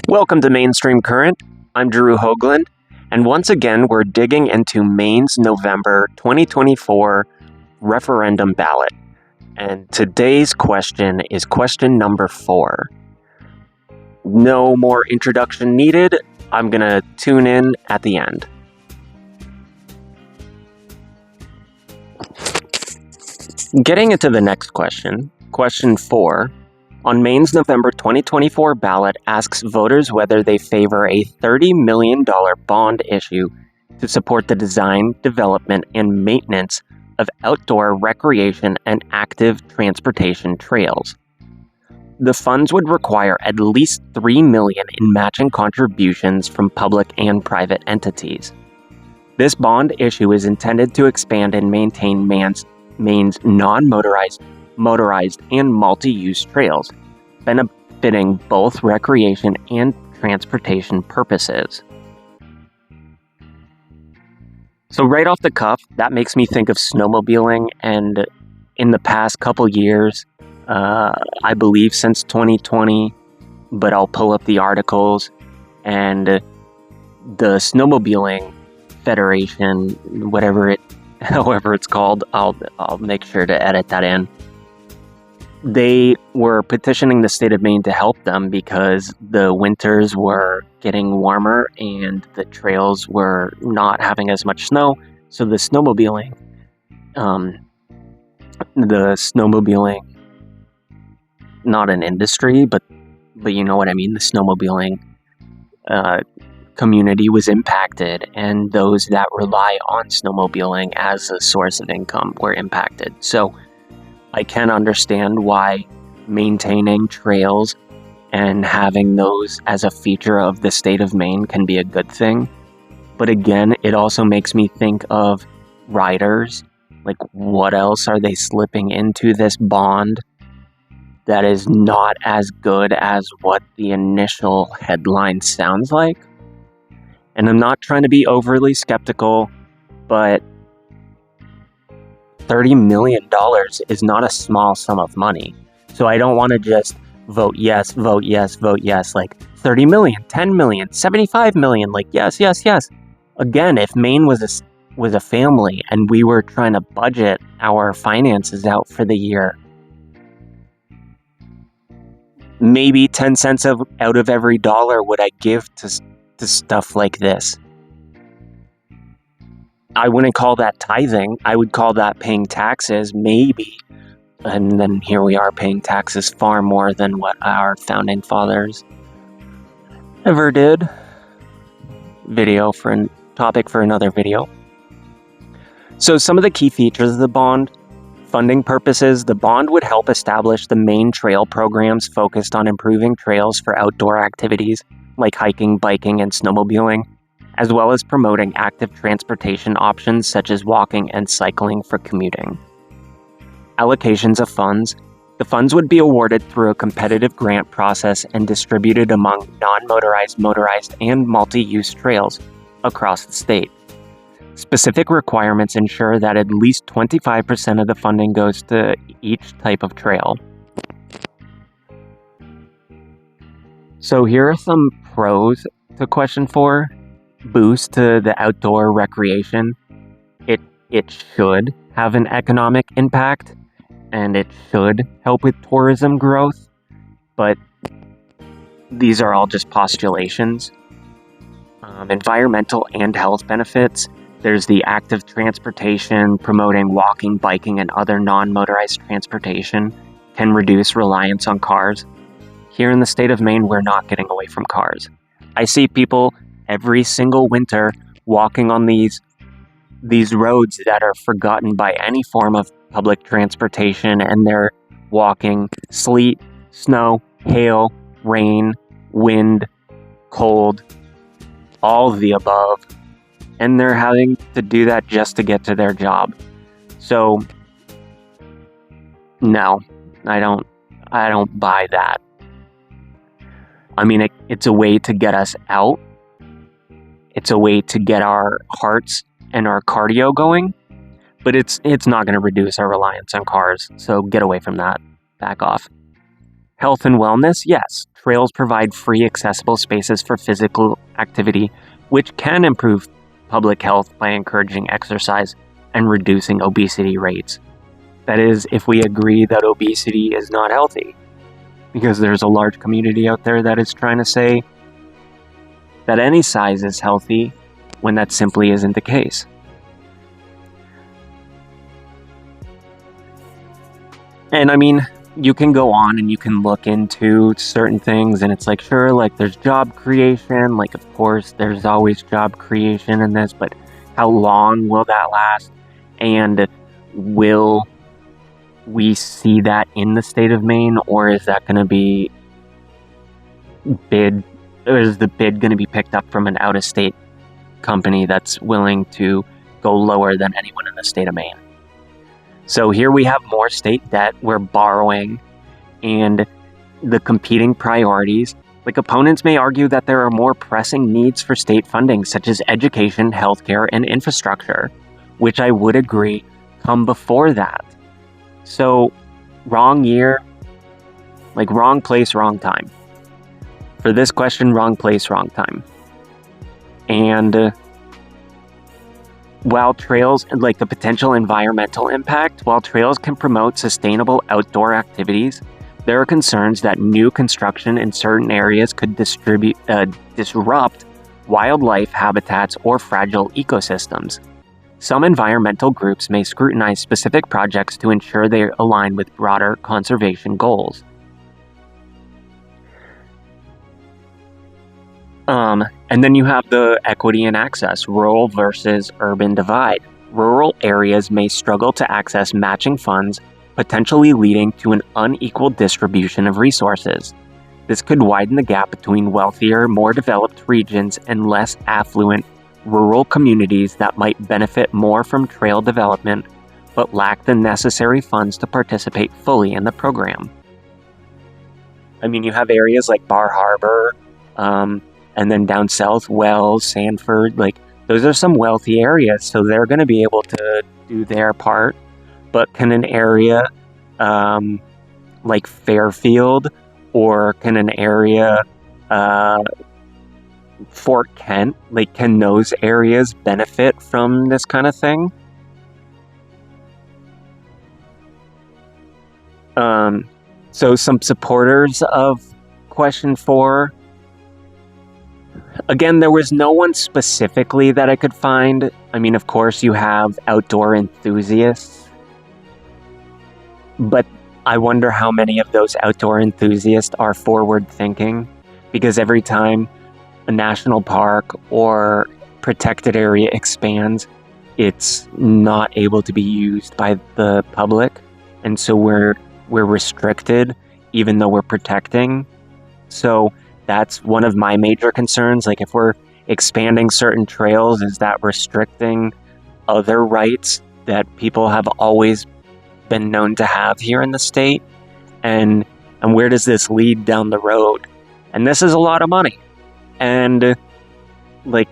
Welcome to Mainstream Current. I'm Drew Hoagland, and once again, we're digging into Maine's November 2024 referendum ballot. And today's question is question number 4. No more introduction needed. I'm going to tune in at the end. Getting into the next question, question 4. On Maine's November 2024 ballot asks voters whether they favor a $30 million bond issue to support the design, development, and maintenance of outdoor recreation and active transportation trails. The funds would require at least $3 million in matching contributions from public and private entities. This bond issue is intended to expand and maintain Maine's non-motorized, motorized, and multi-use trails, benefiting both recreation and transportation purposes. So right off the cuff, that makes me think of snowmobiling, and in the past couple years, I believe since 2020, but I'll pull up the articles, and the Snowmobiling Federation, however it's called, I'll make sure to edit that in. They were petitioning the state of Maine to help them because the winters were getting warmer and the trails were not having as much snow. So the snowmobiling, not an industry, but you know what I mean, the snowmobiling community was impacted, and those that rely on snowmobiling as a source of income were impacted. So I can understand why maintaining trails and having those as a feature of the state of Maine can be a good thing. But again, it also makes me think of riders. Like, what else are they slipping into this bond that is not as good as what the initial headline sounds like? And I'm not trying to be overly skeptical, but $30 million is not a small sum of money. So I don't want to just vote yes, vote yes, vote yes, like 30 million, 10 million, 75 million, like yes, yes, yes. Again, if Maine was a family and we were trying to budget our finances out for the year, maybe 10 cents out of every dollar would I give to stuff like this. I wouldn't call that tithing. I would call that paying taxes, maybe. And then here we are paying taxes far more than what our founding fathers ever did. Topic for another video. So some of the key features of the bond. Funding purposes, the bond would help establish the main trail programs focused on improving trails for outdoor activities like hiking, biking, and snowmobiling, as well as promoting active transportation options such as walking and cycling for commuting. Allocations of funds. The funds would be awarded through a competitive grant process and distributed among non-motorized, motorized, and multi-use trails across the state. Specific requirements ensure that at least 25% of the funding goes to each type of trail. So here are some pros to question 4. Boost to the outdoor recreation. It should have an economic impact, and it should help with tourism growth, but these are all just postulations. Environmental and health benefits. There's the active transportation, promoting walking, biking, and other non-motorized transportation can reduce reliance on cars. Here in the state of Maine, we're not getting away from cars. I see people every single winter walking on these roads that are forgotten by any form of public transportation, and they're walking sleet, snow, hail, rain, wind, cold, all of the above, and they're having to do that just to get to their job. So no, I don't buy that. I mean, it's a way to get us out. It's a way to get our hearts and our cardio going, but it's not going to reduce our reliance on cars. So get away from that. Back off. Health and wellness, yes. trails provide free accessible spaces for physical activity, which can improve public health by encouraging exercise and reducing obesity rates. That is, if we agree that obesity is not healthy, because there's a large community out there that is trying to say that any size is healthy when that simply isn't the case. And I mean, you can go on and you can look into certain things, and it's like, sure, like there's job creation, like of course there's always job creation in this, but how long will that last? And will we see that in the state of Maine, or is that going to be is the bid going to be picked up from an out-of-state company that's willing to go lower than anyone in the state of Maine? So here we have more state debt, we're borrowing, and the competing priorities. Like, opponents may argue that there are more pressing needs for state funding, such as education, healthcare, and infrastructure, which I would agree come before that. So, wrong year, like wrong place, wrong time. For this question, wrong place, wrong time. And while trails, like the potential environmental impact, while trails can promote sustainable outdoor activities, there are concerns that new construction in certain areas could disrupt wildlife habitats or fragile ecosystems. Some environmental groups may scrutinize specific projects to ensure they align with broader conservation goals. And then you have the equity and access, rural versus urban divide. Rural areas may struggle to access matching funds, potentially leading to an unequal distribution of resources. This could widen the gap between wealthier, more developed regions and less affluent rural communities that might benefit more from trail development, but lack the necessary funds to participate fully in the program. I mean, you have areas like Bar Harbor, and then down south, Wells, Sanford, like those are some wealthy areas, so they're going to be able to do their part. But can an area like Fairfield, or can an area Fort Kent, like can those areas benefit from this kind of thing? So some supporters of question 4. Again, there was no one specifically that I could find. I mean, of course, you have outdoor enthusiasts, but I wonder how many of those outdoor enthusiasts are forward-thinking, because every time a national park or protected area expands, it's not able to be used by the public, and so we're restricted even though we're protecting. So that's one of my major concerns. Like, if we're expanding certain trails, is that restricting other rights that people have always been known to have here in the state? And where does this lead down the road? And this is a lot of money. And like,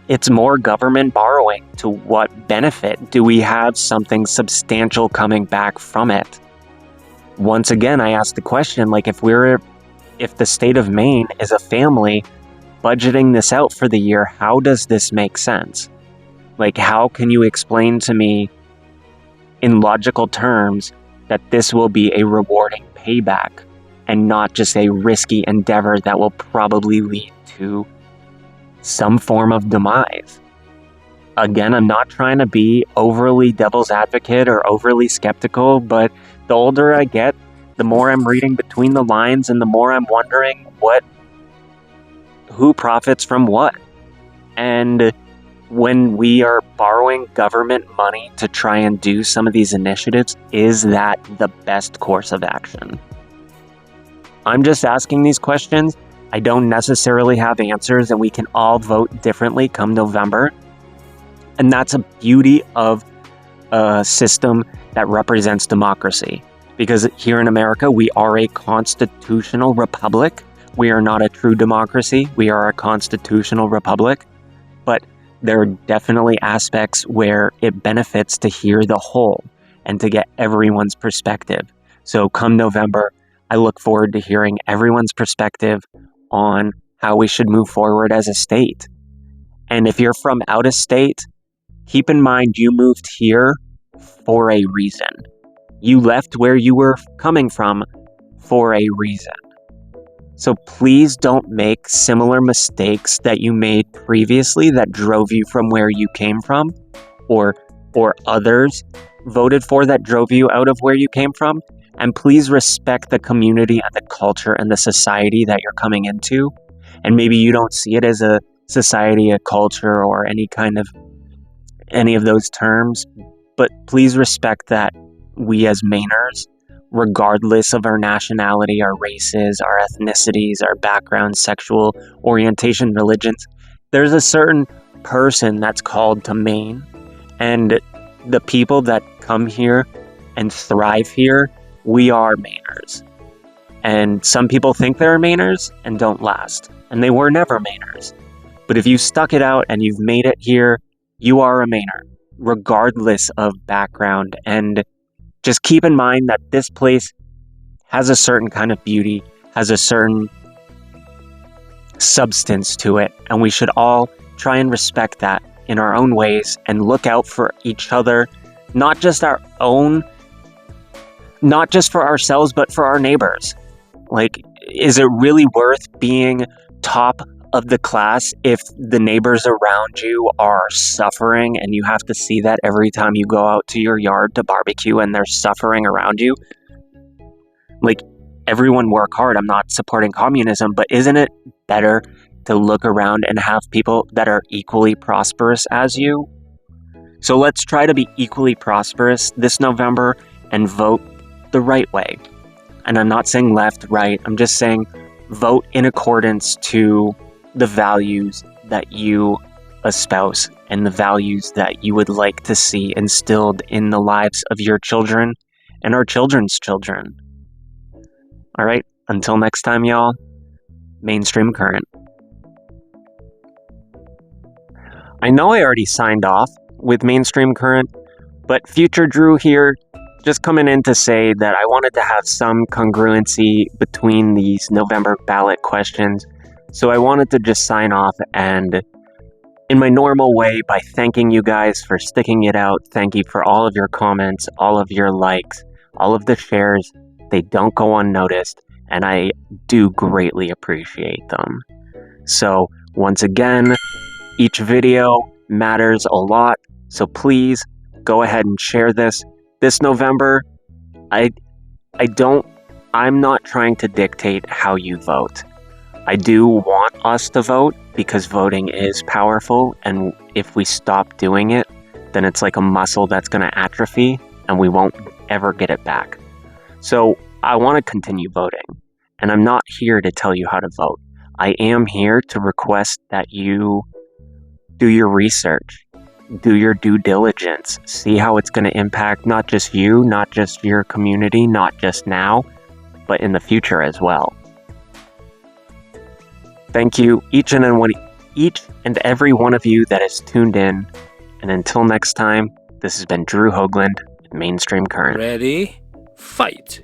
it's more government borrowing. To what benefit? Do we have something substantial coming back from it? Once again, I ask the question, like, if the state of Maine is a family budgeting this out for the year, how does this make sense? Like, how can you explain to me in logical terms that this will be a rewarding payback and not just a risky endeavor that will probably lead to some form of demise? Again, I'm not trying to be overly devil's advocate or overly skeptical, but the older I get, the more I'm reading between the lines, and the more I'm wondering who profits from what. And when we are borrowing government money to try and do some of these initiatives, is that the best course of action? I'm just asking these questions. I don't necessarily have answers, and we can all vote differently come November. And that's a beauty of a system that represents democracy. Because here in America, we are a constitutional republic. We are not a true democracy. We are a constitutional republic. But there are definitely aspects where it benefits to hear the whole and to get everyone's perspective. So come November, I look forward to hearing everyone's perspective on how we should move forward as a state. And if you're from out of state, keep in mind you moved here for a reason. You left where you were coming from for a reason. So please don't make similar mistakes that you made previously that drove you from where you came from, or others voted for that drove you out of where you came from. And please respect the community and the culture and the society that you're coming into. And maybe you don't see it as a society, a culture, or any of those terms, but please respect that we as Mainers, regardless of our nationality, our races, our ethnicities, our backgrounds, sexual orientation, religions, there's a certain person that's called to Maine, and the people that come here and thrive here, we are Mainers. And some people think they're Mainers and don't last, and they were never Mainers. But if you stuck it out and you've made it here, you are a Mainer, regardless of background. And just keep in mind that this place has a certain kind of beauty, has a certain substance to it, and we should all try and respect that in our own ways and look out for each other, not just for ourselves, but for our neighbors. Like, is it really worth being top of the class if the neighbors around you are suffering and you have to see that every time you go out to your yard to barbecue and they're suffering around you? Like, everyone work hard. I'm not supporting communism, but isn't it better to look around and have people that are equally prosperous as you? So let's try to be equally prosperous this November and vote the right way. And I'm not saying left, right. I'm just saying vote in accordance to the values that you espouse and the values that you would like to see instilled in the lives of your children and our children's children. All right, until next time, y'all, Mainstream Current. I know I already signed off with Mainstream Current, but Future Drew here, just coming in to say that I wanted to have some congruency between these November ballot questions. So I wanted to just sign off and in my normal way by thanking you guys for sticking it out. Thank you for all of your comments, all of your likes, all of the shares. They don't go unnoticed, and I do greatly appreciate them. So once again, each video matters a lot, so please go ahead and share this. This November, I'm not trying to dictate how you vote. I do want us to vote because voting is powerful, and if we stop doing it, then it's like a muscle that's going to atrophy and we won't ever get it back. So I want to continue voting, and I'm not here to tell you how to vote. I am here to request that you do your research, do your due diligence, see how it's going to impact not just you, not just your community, not just now, but in the future as well. Thank you, each and every one of you that has tuned in. And until next time, this has been Drew Hoagland, Mainstream Current. Ready? Fight!